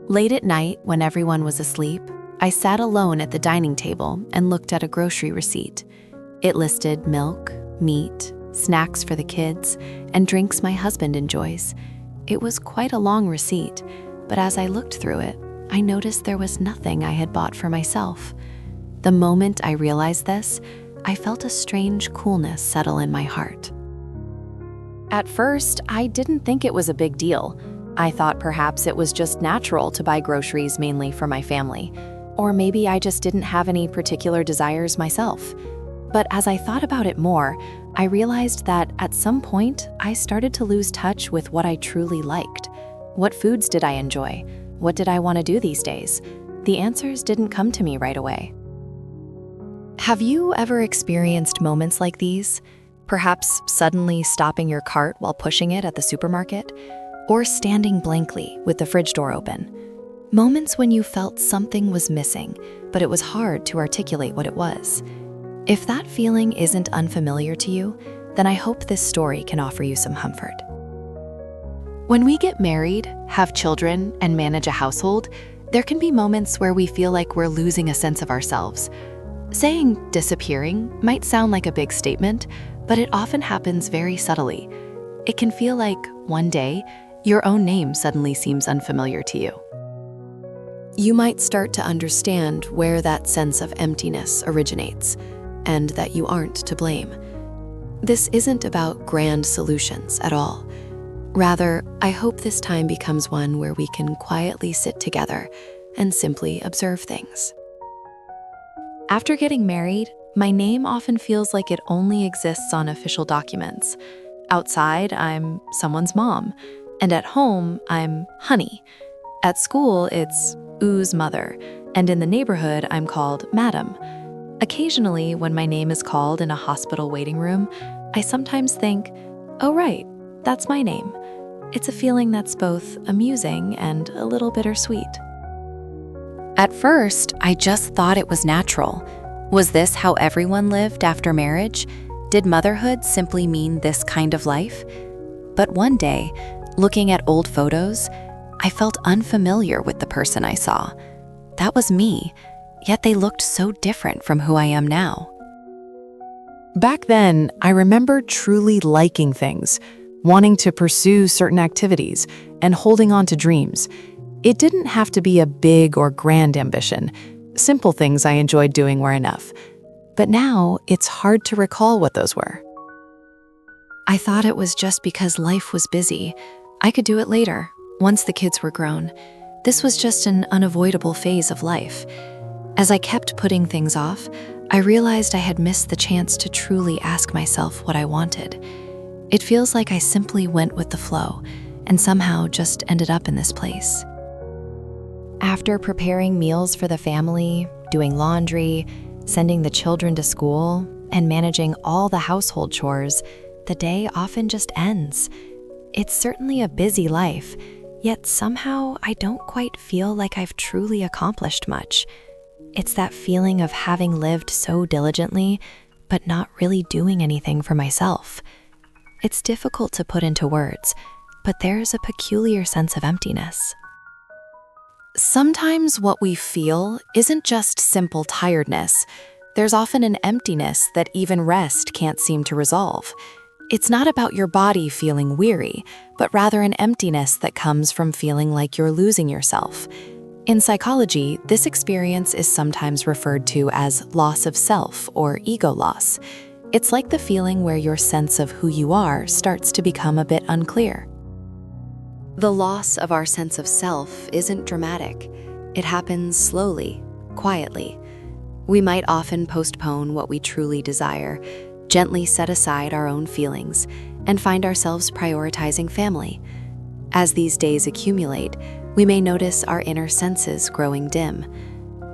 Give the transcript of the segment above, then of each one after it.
Late at night, when everyone was asleep, I sat alone at the dining table and looked at a grocery receipt. It listed milk, meat, snacks for the kids, and drinks my husband enjoys. It was quite a long receipt, but as I looked through it, I noticed there was nothing I had bought for myself. The moment I realized this, I felt a strange coolness settle in my heart. At first, I didn't think it was a big deal. I thought perhaps it was just natural to buy groceries mainly for my family, or maybe I just didn't have any particular desires myself. But as I thought about it more, I realized that at some point, I started to lose touch with what I truly liked. What foods did I enjoy? What did I want to do these days? The answers didn't come to me right away. Have you ever experienced moments like these? Perhaps suddenly stopping your cart while pushing it at the supermarket? Or standing blankly with the fridge door open? Moments when you felt something was missing, but it was hard to articulate what it was. If that feeling isn't unfamiliar to you, then I hope this story can offer you some comfort. When we get married, have children, and manage a household, there can be moments where we feel like we're losing a sense of ourselves. Saying disappearing might sound like a big statement, but it often happens very subtly. It can feel like, one day, your own name suddenly seems unfamiliar to you. You might start to understand where that sense of emptiness originates, and that you aren't to blame. This isn't about grand solutions at all. Rather, I hope this time becomes one where we can quietly sit together and simply observe things. After getting married, my name often feels like it only exists on official documents. Outside, I'm someone's mom, and at home, I'm Honey. At school, it's Oo's mother, and in the neighborhood, I'm called Madam. Occasionally, when my name is called in a hospital waiting room, I sometimes think, oh right, that's my name. It's a feeling that's both amusing and a little bittersweet. At first, I just thought it was natural. Was this how everyone lived after marriage? Did motherhood simply mean this kind of life? But one day, looking at old photos, I felt unfamiliar with the person I saw. That was me, yet they looked so different from who I am now. Back then, I remember truly liking things, wanting to pursue certain activities, and holding on to dreams. It didn't have to be a big or grand ambition. Simple things I enjoyed doing were enough. But now, it's hard to recall what those were. I thought it was just because life was busy. I could do it later, once the kids were grown. This was just an unavoidable phase of life. As I kept putting things off, I realized I had missed the chance to truly ask myself what I wanted. It feels like I simply went with the flow and somehow just ended up in this place. After preparing meals for the family, doing laundry, sending the children to school, and managing all the household chores, the day often just ends. It's certainly a busy life, yet somehow I don't quite feel like I've truly accomplished much. It's that feeling of having lived so diligently, but not really doing anything for myself. It's difficult to put into words, but there's a peculiar sense of emptiness. Sometimes what we feel isn't just simple tiredness. There's often an emptiness that even rest can't seem to resolve. It's not about your body feeling weary, but rather an emptiness that comes from feeling like you're losing yourself. In psychology, this experience is sometimes referred to as loss of self or ego loss. It's like the feeling where your sense of who you are starts to become a bit unclear. The loss of our sense of self isn't dramatic. It happens slowly, quietly. We might often postpone what we truly desire, gently set aside our own feelings, and find ourselves prioritizing family. As these days accumulate, we may notice our inner senses growing dim.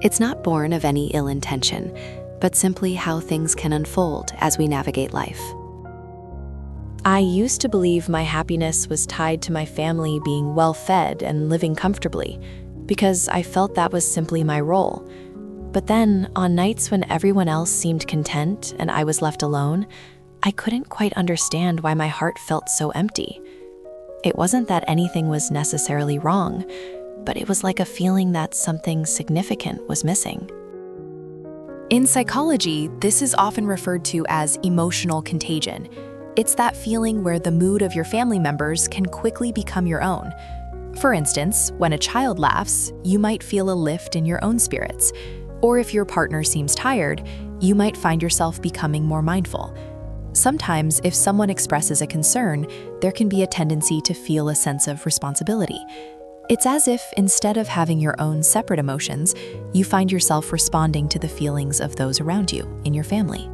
It's not born of any ill intention, but simply how things can unfold as we navigate life. I used to believe my happiness was tied to my family being well-fed and living comfortably, because I felt that was simply my role. But then, on nights when everyone else seemed content and I was left alone, I couldn't quite understand why my heart felt so empty. It wasn't that anything was necessarily wrong. but it was like a feeling that something significant was missing. In psychology, this is often referred to as emotional contagion. It's that feeling where the mood of your family members can quickly become your own. For instance, when a child laughs, you might feel a lift in your own spirits. Or if your partner seems tired, you might find yourself becoming more mindful. Sometimes, if someone expresses a concern, there can be a tendency to feel a sense of responsibility. It's as if, instead of having your own separate emotions, you find yourself responding to the feelings of those around you in your family.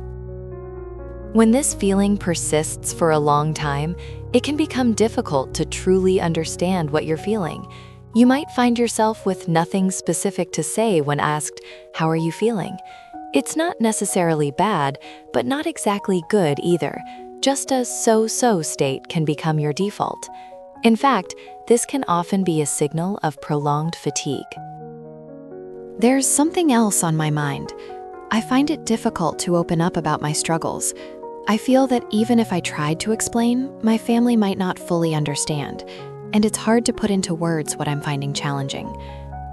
When this feeling persists for a long time, it can become difficult to truly understand what you're feeling. You might find yourself with nothing specific to say when asked, "How are you feeling?" It's not necessarily bad, but not exactly good either. Just a so-so state can become your default. In fact, this can often be a signal of prolonged fatigue. There's something else on my mind. I find it difficult to open up about my struggles. I feel that even if I tried to explain, my family might not fully understand, and it's hard to put into words what I'm finding challenging.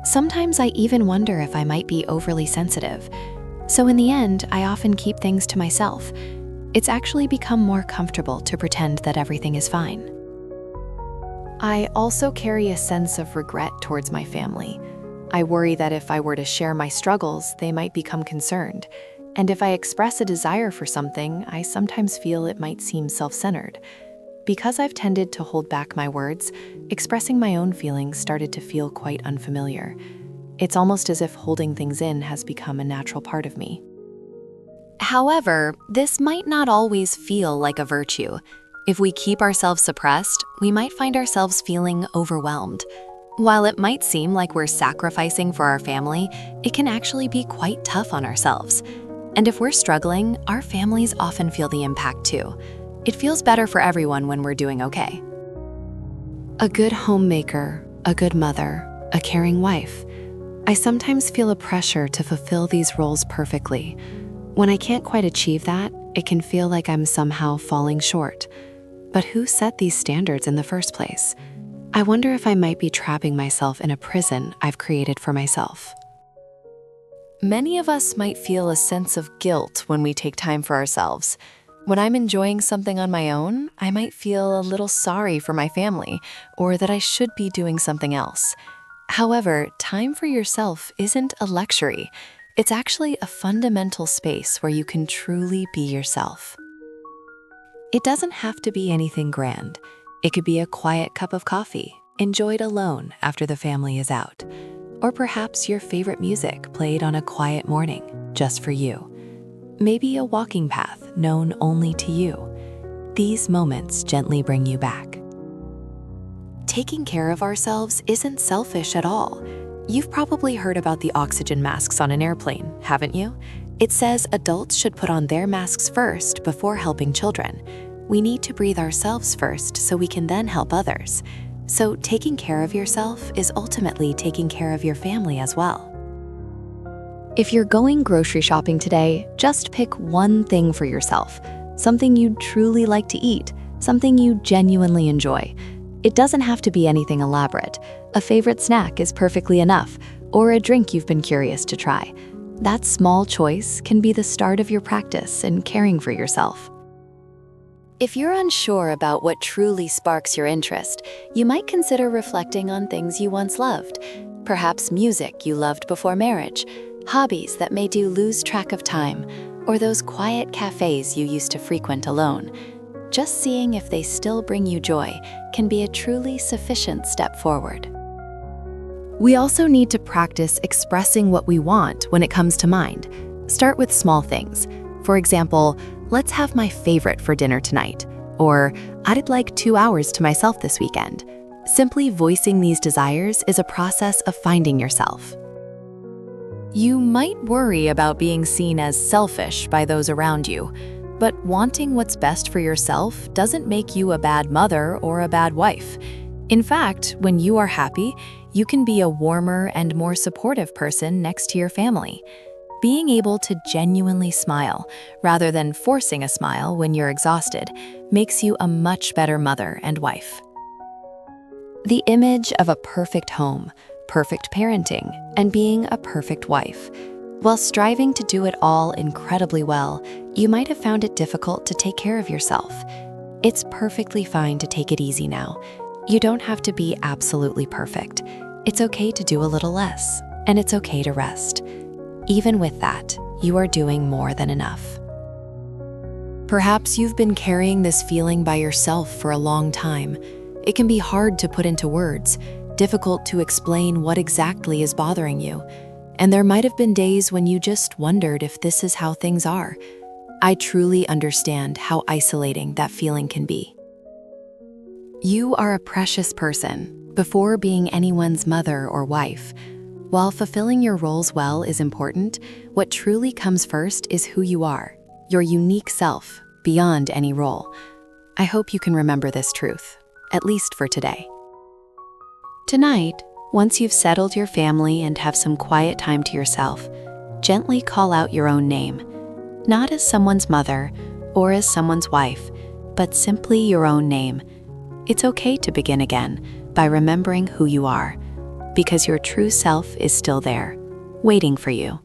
Sometimes I even wonder if I might be overly sensitive. So in the end, I often keep things to myself. It's actually become more comfortable to pretend that everything is fine. I also carry a sense of regret towards my family. I worry that if I were to share my struggles, they might become concerned. And if I express a desire for something, I sometimes feel it might seem self-centered. Because I've tended to hold back my words, expressing my own feelings started to feel quite unfamiliar. It's almost as if holding things in has become a natural part of me. However, this might not always feel like a virtue. If we keep ourselves suppressed, we might find ourselves feeling overwhelmed. While it might seem like we're sacrificing for our family, it can actually be quite tough on ourselves. And if we're struggling, our families often feel the impact too. It feels better for everyone when we're doing okay. A good homemaker, a good mother, a caring wife. I sometimes feel a pressure to fulfill these roles perfectly. When I can't quite achieve that, it can feel like I'm somehow falling short. But who set these standards in the first place? I wonder if I might be trapping myself in a prison I've created for myself. Many of us might feel a sense of guilt when we take time for ourselves. When I'm enjoying something on my own, I might feel a little sorry for my family, or that I should be doing something else. However, time for yourself isn't a luxury. It's actually a fundamental space where you can truly be yourself. It doesn't have to be anything grand. It could be a quiet cup of coffee, enjoyed alone after the family is out. Or perhaps your favorite music played on a quiet morning, just for you. Maybe a walking path known only to you. These moments gently bring you back. Taking care of ourselves isn't selfish at all. You've probably heard about the oxygen masks on an airplane, haven't you? It says adults should put on their masks first before helping children. We need to breathe ourselves first so we can then help others. So taking care of yourself is ultimately taking care of your family as well. If you're going grocery shopping today, just pick one thing for yourself. Something you'd truly like to eat, something you genuinely enjoy. It doesn't have to be anything elaborate. A favorite snack is perfectly enough, or a drink you've been curious to try. That small choice can be the start of your practice in caring for yourself. If you're unsure about what truly sparks your interest, you might consider reflecting on things you once loved. Perhaps music you loved before marriage, hobbies that made you lose track of time, or those quiet cafes you used to frequent alone. Just seeing if they still bring you joy can be a truly sufficient step forward. We also need to practice expressing what we want when it comes to mind. Start with small things. For example, let's have my favorite for dinner tonight, or I'd like 2 hours to myself this weekend. Simply voicing these desires is a process of finding yourself. You might worry about being seen as selfish by those around you, but wanting what's best for yourself doesn't make you a bad mother or a bad wife. In fact, when you are happy, you can be a warmer and more supportive person next to your family. Being able to genuinely smile, rather than forcing a smile when you're exhausted, makes you a much better mother and wife. The image of a perfect home, perfect parenting, and being a perfect wife. While striving to do it all incredibly well, you might have found it difficult to take care of yourself. It's perfectly fine to take it easy now. You don't have to be absolutely perfect. It's okay to do a little less, and it's okay to rest. Even with that, you are doing more than enough. Perhaps you've been carrying this feeling by yourself for a long time. It can be hard to put into words, difficult to explain what exactly is bothering you. And there might have been days when you just wondered if this is how things are. I truly understand how isolating that feeling can be. You are a precious person before being anyone's mother or wife. While fulfilling your roles well is important, what truly comes first is who you are, your unique self, beyond any role. I hope you can remember this truth, at least for today. Tonight, once you've settled your family and have some quiet time to yourself, gently call out your own name, not as someone's mother or as someone's wife, but simply your own name. It's okay to begin again by remembering who you are, because your true self is still there, waiting for you.